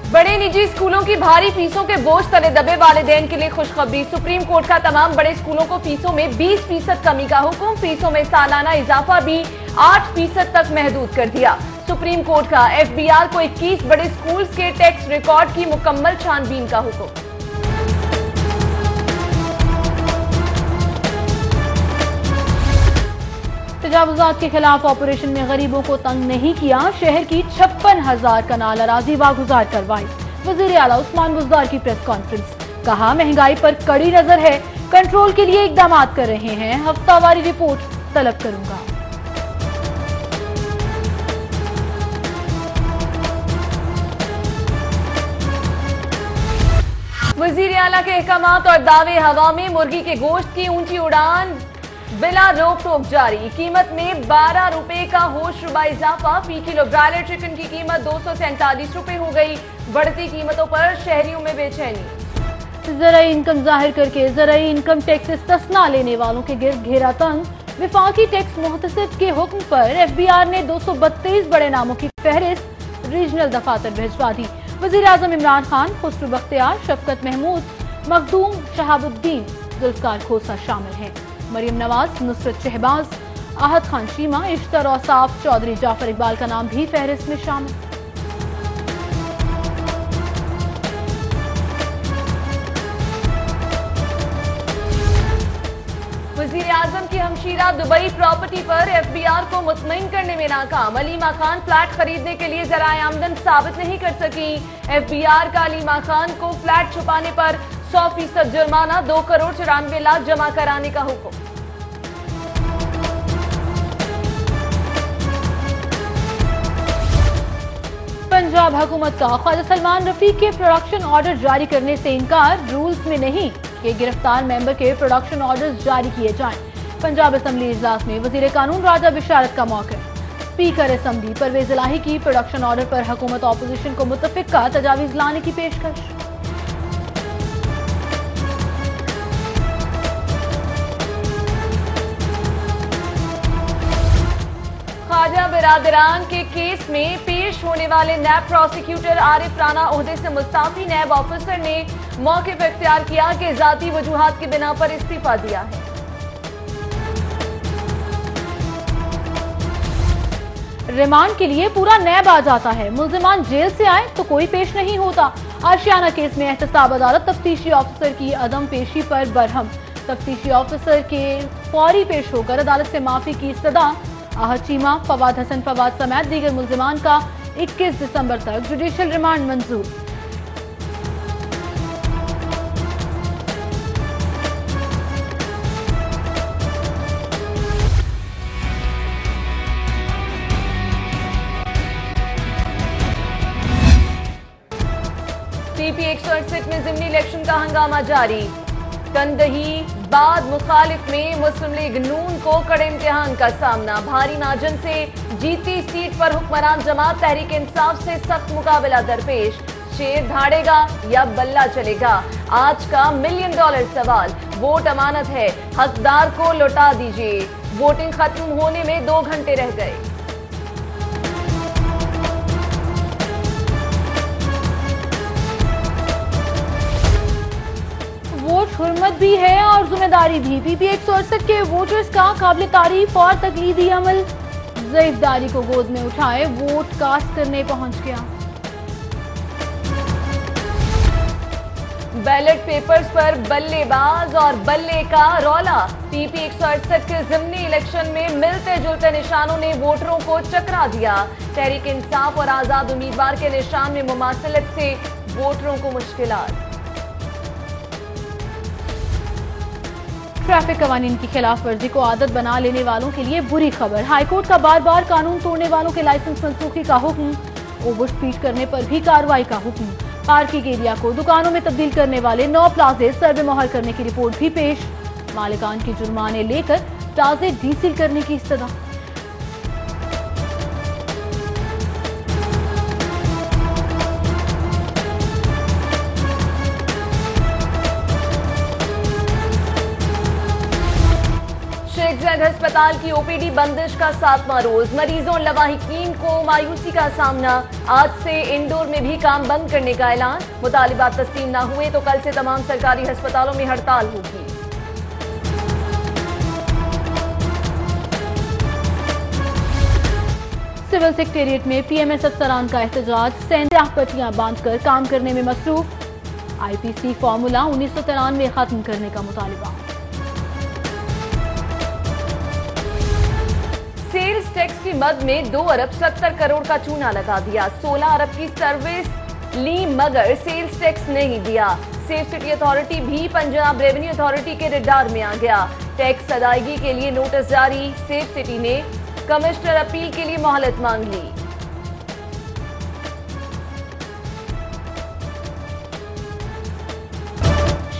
बड़े निजी स्कूलों की भारी फीसों के बोझ तले दबे वालिदैन के लिए खुशखबरी। सुप्रीम कोर्ट का तमाम बड़े स्कूलों को फीसों में 20% कमी का हुक्म। फीसों में सालाना इजाफा भी 8% तक महदूद कर दिया। सुप्रीम कोर्ट का एफबीआर को 21 बड़े स्कूल्स के टैक्स रिकॉर्ड की मुकम्मल छानबीन का हुक्म। तजावुजात के खिलाफ ऑपरेशन में गरीबों को तंग नहीं किया। शहर की 56,000 कनाल अराजी वागुजार करवाई। वजीर आला उस्मान बुज़दार की प्रेस कॉन्फ्रेंस, कहा महंगाई पर कड़ी नजर है, कंट्रोल के लिए इकदाम कर रहे हैं, हफ्तावारी रिपोर्ट तलब करूंगा। वजीर आला के अहकामात और दावे हवा में। मुर्गी के गोश्त की ऊंची उड़ान बिला रोक टोक जारी। कीमत में 12 रुपए का होश रुबा इजाफा। फी किलो ब्रायलर चिकन की कीमत 247 रुपए हो गई। बढ़ती कीमतों पर शहरियों में बेचैनी। ज़राई इनकम जाहिर करके ज़राई इनकम टैक्स इस्तिस्ना लेने वालों के गिर्द घेरा तंग। विफाकी टैक्स मुहतसिब के हुक्म पर एफबीआर ने 232 बड़े नामों की फहरिस्त रीजनल दफातर भिजवा दी। वजीर आजम इमरान खान, खुसरू बख्तियार, शफकत महमूद, मखदूम शहाबुद्दीन, जुल्फकार खोसा शामिल हैं। मरियम नवाज, नुसरत शहबाज, आहद खान शीमा, इश्तर औसाफ, चौधरी जाफर इकबाल का नाम भी फहरिस्त में शामिल। वजीर आजम की हमशीरा दुबई प्रॉपर्टी पर एफबीआर को मुतमईन करने में नाकाम। अलीमा खान फ्लैट खरीदने के लिए जराए आमदन साबित नहीं कर सकी। एफबीआर का अलीमा खान को फ्लैट छुपाने पर 100% जुर्माना, 2 करोड़ 94 लाख जमा कराने का हुक्म। पंजाब हुकूमत का ख्वाजा सलमान रफीक के प्रोडक्शन ऑर्डर जारी करने से इनकार। रूल्स में नहीं कि गिरफ्तार मेंबर के प्रोडक्शन ऑर्डर्स जारी किए जाएं। पंजाब असेंबली इजलास में वजीर कानून राजा बिशारत का मौका। स्पीकर असेंबली परवेज इलाही की प्रोडक्शन ऑर्डर पर हुकूमत ऑपोजिशन को मुत्तफिक का तजावीज लाने की पेशकश। ख्वाजा बिरादरान के केस में पेश होने वाले नैब प्रोसिक्यूटर आरिफ राना ओहदे से मुस्ताफी। नैब ऑफिसर ने मौक़िफ़ इख्तियार किया कि जाती वजूहात की बिना पर इस्तीफा दिया है। रिमांड के लिए पूरा नैब आ जाता है। मुल्जिमान जेल से आए तो कोई पेश नहीं होता। आशियाना केस में एहतसाब अदालत तफ्तीशी ऑफिसर की अदम पेशी पर बरहम। तफ्तीशी ऑफिसर के फौरी पेश होकर अदालत से माफी की इस्तदा। आहद चीमा, फवाद हसन फवाद समेत दीगर मुल्जिमान का 21 दिसंबर तक जुडिशियल रिमांड मंजूर। टीपी 168 में ज़िमनी इलेक्शन का हंगामा जारी। कंदही बाद मुखालिफ में मुस्लिम लीग नून को कड़े इम्तिहान का सामना। भारी मार्जिन से जीती सीट पर हुक्मरान जमात तहरीक इंसाफ से सख्त मुकाबला दरपेश। शेर धाड़ेगा या बल्ला चलेगा, आज का $1 मिलियन सवाल। वोट अमानत है, हकदार को लौटा दीजिए। वोटिंग खत्म होने में 2 घंटे रह गए। वोट हुर्मत भी है और जिम्मेदारी भी। पीपी 168 के वोटर्स का काबिल तारीफ और तकलीदी अमल। ज़ईफ़दारी को गोद में उठाए वोट कास्ट करने पहुंच गया। बैलेट पेपर्स पर बल्लेबाज और बल्ले का रौला। पीपी 168 के ज़िमनी इलेक्शन में मिलते जुलते निशानों ने वोटरों को चकरा दिया। तहरीक इंसाफ और आजाद उम्मीदवार के निशान में मुमासलत से वोटरों को मुश्किलात। ट्रैफिक कवानीन की खिलाफ वर्जी को आदत बना लेने वालों के लिए बुरी खबर। हाईकोर्ट का बार बार कानून तोड़ने वालों के लाइसेंस मनसूखी का हुक्म। ओवर स्पीड करने पर भी कार्रवाई का हुक्म। पार्किंग एरिया को दुकानों में तब्दील करने वाले 9 प्लाजे सर्वे मोहर करने की रिपोर्ट भी पेश। मालिकान की जुर्माने लेकर प्लाजे डीसील करने की इस्तदा। शेख ज़ैद अस्पताल अस्पताल की ओपीडी बंदिश का 7वां रोज, मरीजों और लवाहिकीन को मायूसी का सामना। आज से इंदौर में भी काम बंद करने का ऐलान। मुतालिबात तस्लीम न हुए तो कल से तमाम सरकारी अस्पतालों में हड़ताल होगी। सिविल सेक्रेटेरिएट में पीएमएस अफसरान का एहतजाज, सेंध पट्टियां बांधकर काम करने में मसरूफ। आईपीसी फॉर्मूला 1993 में खत्म करने का मुतालिबा। सेल्स टैक्स की मद में 2 अरब 70 करोड़ का चूना लगा दिया। 16 अरब की सर्विस ली मगर सेल्स टैक्स नहीं दिया। सेफ सिटी अथॉरिटी भी पंजाब रेवेन्यू अथॉरिटी के रडार में आ गया। टैक्स अदायगी के लिए नोटिस जारी। सेफ सिटी ने कमिश्नर अपील के लिए मोहलत मांग ली।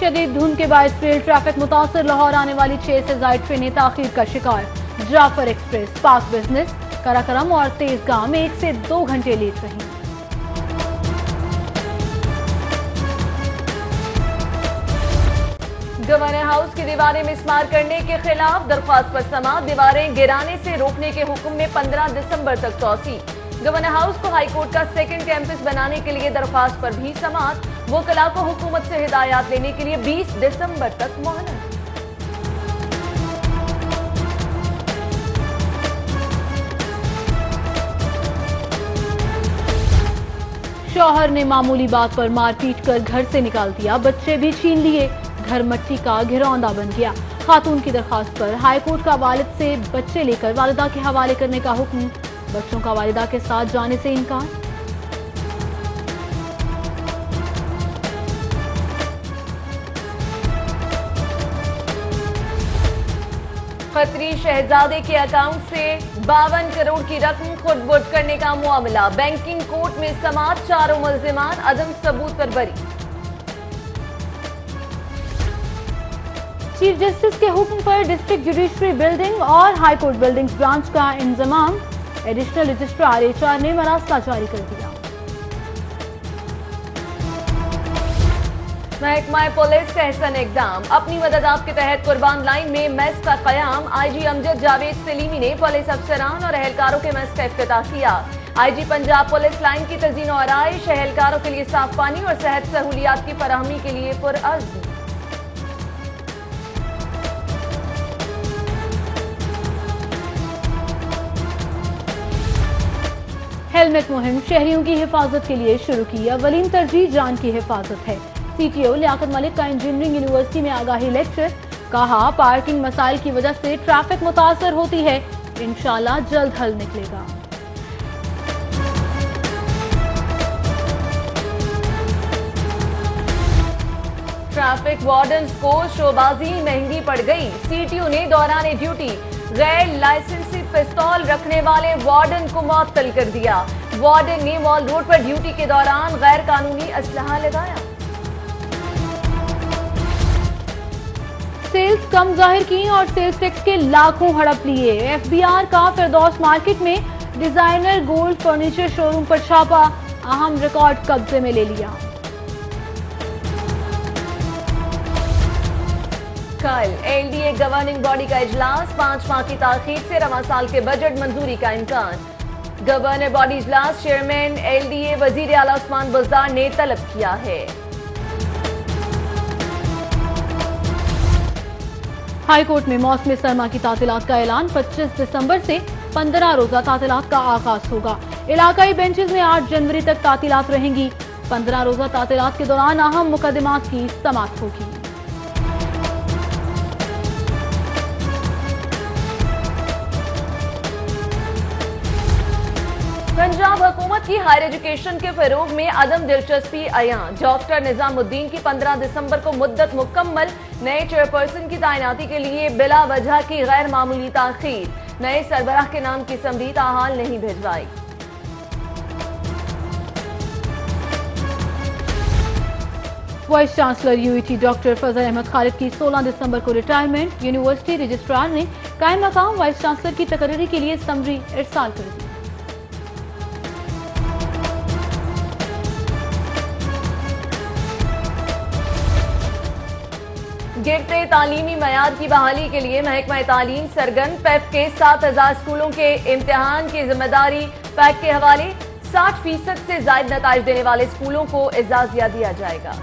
शदीद धुंध के बायस रेल ट्रैफिक मुतासर, लाहौर आने वाली 6 से ज्यादा ट्रेनें ताखीर का शिकार। जाफर एक्सप्रेस, पाक बिजनेस, कराकरम और तेजगांव में 1 से 2 घंटे लेट रही। गवर्नर हाउस की दीवारें मिसमार करने के खिलाफ दरख्वास्त पर समाअत। दीवारें गिराने से रोकने के हुक्म में 15 दिसंबर तक तौसी। गवर्नर हाउस को हाईकोर्ट का सेकंड कैंपस बनाने के लिए दरख्वास्त पर भी समाअत। वकला को हुकूमत से हिदायत लेने के लिए 20 दिसंबर तक मोहलत। शौहर ने मामूली बात पर मारपीट कर घर से निकाल दिया, बच्चे भी छीन लिए। घर मट्टी का घिरौंदा बन गया। खातून की दरखास्त पर हाईकोर्ट का वालिद से बच्चे लेकर वालिदा के हवाले करने का हुक्म। बच्चों का वालिदा के साथ जाने से इनकार। खतरी शहजादे के अकाउंट से 52 करोड़ की रकम खुद-बुद करने का मामला। बैंकिंग कोर्ट में समाअत। 4 मुल्जिमान अदम सबूत पर बरी। चीफ जस्टिस के हुक्म पर डिस्ट्रिक्ट जुडिशरी बिल्डिंग और हाईकोर्ट बिल्डिंग्स ब्रांच का इंतजाम। एडिशनल रजिस्ट्रार HR ने मरासला जारी कर दिया। महकमा पुलिस का अहसन इकदाम। अपनी मदद आपके तहत कुर्बान लाइन में मेस का कयाम। IG अमजद जावेद सलीमी ने पुलिस अफसरान और एहलकारों के मेस का इफ्तिताह किया। IG पंजाब पुलिस लाइन की तज़ीन और आराइश, एहलकारों के लिए साफ पानी और सेहत सहूलियात की फराहमी के लिए पुरअज़्म। हेलमेट मुहिम शहरियों की हिफाजत के लिए शुरू की। अवलीन तरजीह जान की हिफाजत है। CTO लियाकत मलिक का इंजीनियरिंग यूनिवर्सिटी में आगाही लेक्चर। कहा, पार्किंग मसाइल की वजह से ट्रैफिक मुतासर होती है, इंशाल्लाह जल्द हल निकलेगा। ट्रैफिक वार्डन्स को शोबाजी महंगी पड़ गई। CTO ने दौरान ड्यूटी गैर लाइसेंसी पिस्तौल रखने वाले वार्डन को मुअत्तल कर दिया। वार्डन ने मॉल रोड पर ड्यूटी के दौरान गैर कानूनी असलहा लगाया। सेल्स कम जाहिर की और सेल्स टैक्स के लाखों हड़प लिए। FBR का फिरदौस मार्केट में डिजाइनर गोल्ड फर्नीचर शोरूम पर छापा, अहम रिकॉर्ड कब्जे में ले लिया। कल LDA गवर्निंग बॉडी का इजलास। 5 माह की ताखीर से रवां साल के बजट मंजूरी का इम्कान। गवर्नर बॉडी इजलास चेयरमैन LDA वजीर आला उस्मान बुज़दार ने तलब किया है। हाईकोर्ट में मौसम सरमा की तातीलात का ऐलान। 25 दिसंबर से 15 रोजा तातीलात का आगाज होगा। इलाकाई बेंचेस में 8 जनवरी तक तातीलात रहेंगी। 15 रोजा तातीलात के दौरान अहम मुकदमात की समाअत होगी। पंजाब हुकूमत की हायर एजुकेशन के फरोग में अदम दिलचस्पी आया। डॉक्टर निजामुद्दीन की 15 दिसंबर को मुद्दत मुकम्मल। नए चेयरपर्सन की तैनाती के लिए बिला वजह की गैर मामूली ताखीर। नए सरबराह के नाम की समरी ताहाल नहीं भिजवाई। वाइस चांसलर UET डॉक्टर फजल अहमद खालिद की 16 दिसंबर को रिटायरमेंट। यूनिवर्सिटी रजिस्ट्रार ने कायम मकाम वाइस चांसलर की तकरीरी के लिए समरी इरसाल कर दी। गिरते तालीमी मयार की बहाली के लिए महकमा तालीम सरगर्म। पैफ के 7000 स्कूलों के इम्तिहान की जिम्मेदारी पैक के हवाले। 60% से ज्यादा नताइज देने वाले स्कूलों को एजाजिया दिया जाएगा।